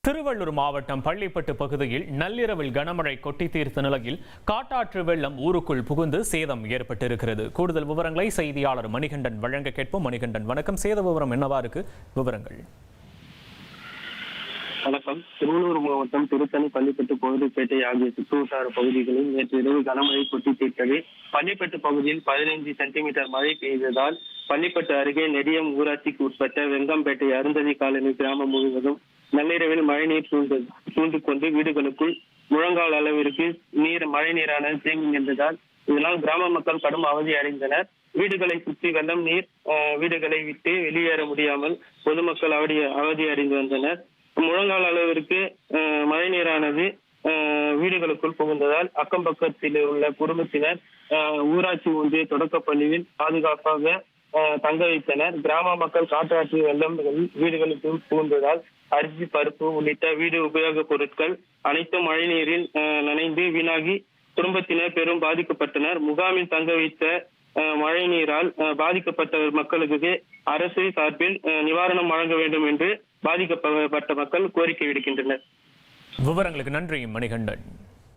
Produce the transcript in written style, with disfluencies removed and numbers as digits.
திருவள்ளூர் மாவட்டம் பள்ளிப்பட்டு பகுதியில் நள்ளிரவில் கனமழை கொட்டி தீர்த்த நிலையில் காட்டாற்று வெள்ளம் ஊருக்குள் புகுந்து சேதம் ஏற்பட்டிருக்கிறது. கூடுதல் விவரங்களை செய்தியாளர் மணிகண்டன் வழங்க கேட்போம். மணிகண்டன், வணக்கம். சேத விவரம் என்னவா இருக்கு? விவரங்கள். வணக்கம். திருவள்ளூர் மாவட்டம் திருத்தணி, பள்ளிப்பட்டு, பொழுதுப்பேட்டை ஆகிய சுற்றுவட்டார பகுதிகளில் நேற்று இரவு கனமழை கொட்டி தீர்த்தது. பள்ளிப்பட்டு பகுதியில் 15 சென்டிமீட்டர் மழை பெய்ததால் பள்ளிப்பட்டு அருகே நெடியம் ஊராட்சிக்கு உட்பட்ட வெங்கம்பேட்டை அருந்ததி காலனி கிராமம் முழுவதும் நள்ளிரவில் மழைநீர் சூழ்ந்து கொண்டு வீடுகளுக்குள் முழங்கால் அளவிற்கு மழை நீரானது தேங்கி நின்றதால் இதனால் கிராம மக்கள் கடும் அவதி அடைந்தனர். வீடுகளை சுற்றி வெள்ளம் நீர் வீடுகளை விட்டு வெளியேற முடியாமல் பொதுமக்கள் அவதி அடைந்து வந்தனர். முழங்கால் அளவிற்கு மழை நீரானது வீடுகளுக்குள் புகுந்ததால் அக்கம் பக்கத்தில் உள்ள குடும்பத்தினர் ஊராட்சி ஒன்றிய தொடக்கப்பள்ளியில் பாதுகாப்பாக தங்க வைத்தனர். கிராம மக்கள் காட்டாற்று வெள்ளம் வீடுகளுக்கு புகுந்ததால் அரிசி, பருப்பு உள்ளிட்ட வீடு உபயோக பொருட்கள் அனைத்தும் மழைநீரில் நனைந்து வீணாகி குடும்பத்தினர் பெரும் பாதிக்கப்பட்டனர். முகாமில் தங்க வைத்த மழை நீரால் பாதிக்கப்பட்ட மக்களுக்கு அரசு சார்பில் நிவாரணம் வழங்க வேண்டும் என்று பாதிக்கப்பட்ட மக்கள் கோரிக்கை விடுக்கின்றனர். விவரங்களுக்கு நன்றி மணிகண்டன்.